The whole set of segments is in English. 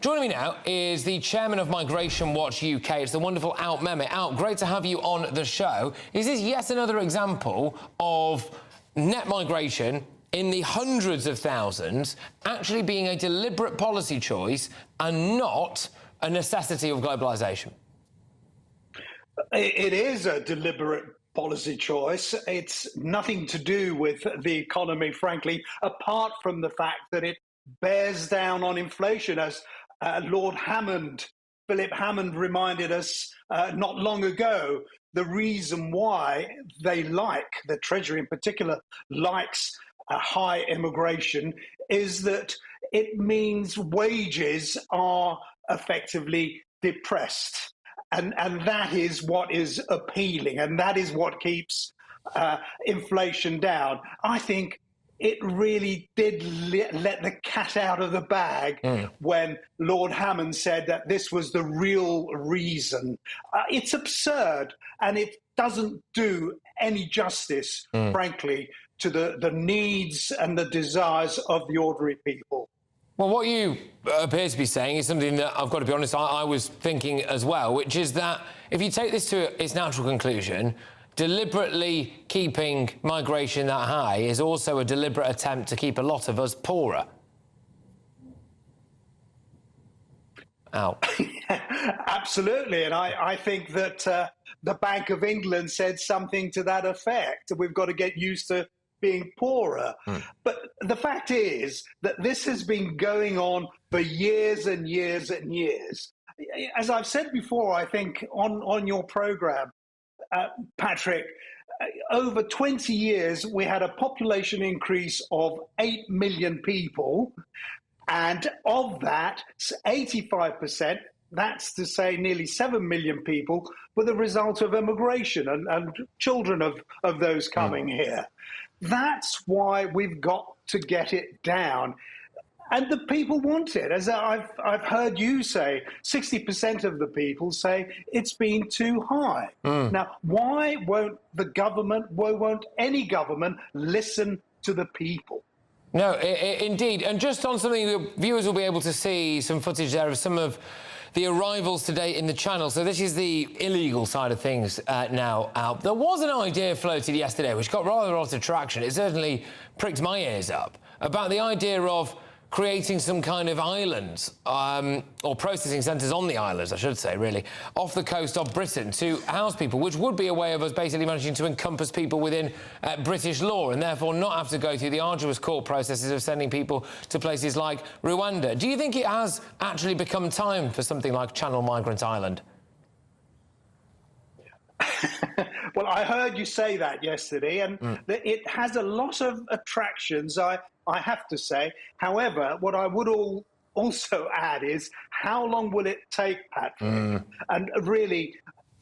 Joining me now is the chairman of Migration Watch UK. It's the wonderful Alp Mehmet. Alp, great to have you on the show. Is this yet another example of net migration in the hundreds of thousands actually being a deliberate policy choice and not a necessity of globalisation? It is a deliberate policy choice. It's nothing to do with the economy, frankly, apart from the fact that it bears down on inflation, as Philip Hammond reminded us not long ago. The reason why the Treasury in particular, likes high immigration is that it means wages are effectively depressed. And that is what is appealing, and that is what keeps inflation down. I think it really did let the cat out of the bag when Lord Hammond said that this was the real reason. It's absurd, and it doesn't do any justice, frankly, to the needs and the desires of the ordinary people. Well, what you appear to be saying is something that, I've got to be honest, I was thinking as well, which is that if you take this to its natural conclusion, deliberately keeping migration that high is also a deliberate attempt to keep a lot of us poorer. Out. Absolutely, and I think that the Bank of England said something to that effect. We've got to get used to being poorer. But the fact is that this has been going on for years and years and years. As I've said before, I think on your programme, Patrick, over 20 years, we had a population increase of 8 million people. And of that, 85%, that's to say nearly 7 million people, were the result of immigration and children of those coming here. That's why we've got to get it down. And the people want it. As I've heard you say, 60% of the people say it's been too high. Now, why won't any government listen to the people? No, indeed. And just on something that viewers will be able to see some footage there of some of the arrivals today in the channel. So this is the illegal side of things now, Alp. There was an idea floated yesterday which got rather a lot of traction. It certainly pricked my ears up about the idea of creating some kind of islands, or processing centres on the islands, I should say, really, off the coast of Britain to house people, which would be a way of us basically managing to encompass people within British law and therefore not have to go through the arduous court processes of sending people to places like Rwanda. Do you think it has actually become time for something like Channel Migrant Island? Well, I heard you say that yesterday, and it has a lot of attractions, I have to say. However, what I would also add is, how long will it take, Patrick? And really,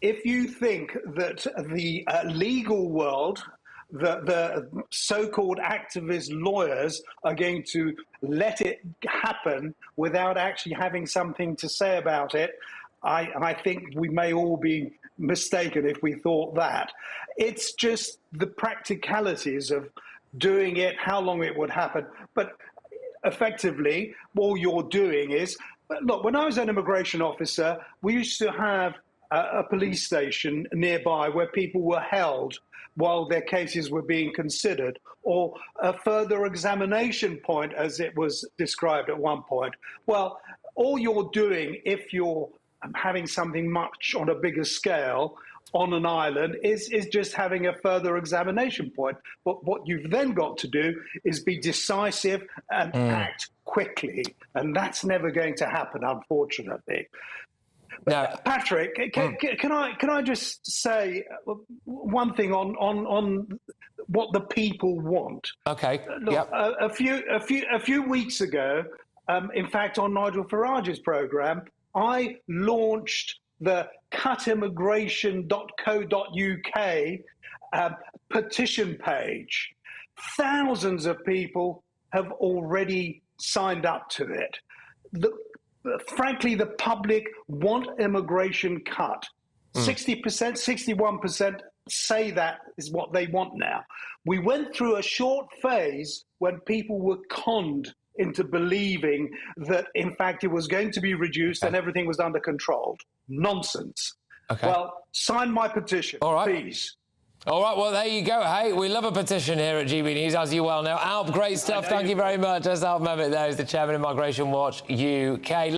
if you think that the legal world, the so-called activist lawyers are going to let it happen without actually having something to say about it, I think we may all be mistaken if we thought that. It's just the practicalities of doing it, how long it would happen. But effectively, all you're doing is, look, when I was an immigration officer, we used to have a police station nearby where people were held while their cases were being considered, or a further examination point, as it was described at one point. Well, all you're doing, if you're having something much on a bigger scale on an island, is just having a further examination point. But what you've then got to do is be decisive and act quickly. And that's never going to happen, unfortunately. No. Patrick, can I just say one thing on what the people want? Okay. Look, yep. a few weeks ago, in fact, on Nigel Farage's programme, I launched the cutimmigration.co.uk petition page. Thousands of people have already signed up to it. Frankly, the public want immigration cut. 60%, 61% say that is what they want now. We went through a short phase when people were conned into believing that, in fact, it was going to be reduced and everything was under control. Nonsense. Okay. Well, sign my petition, All right. please. All right, well, there you go. Hey, we love a petition here at GB News, as you well know. Alp, great stuff. Thank you very much. That's Alp Mehmet there, who's the chairman of Migration Watch UK.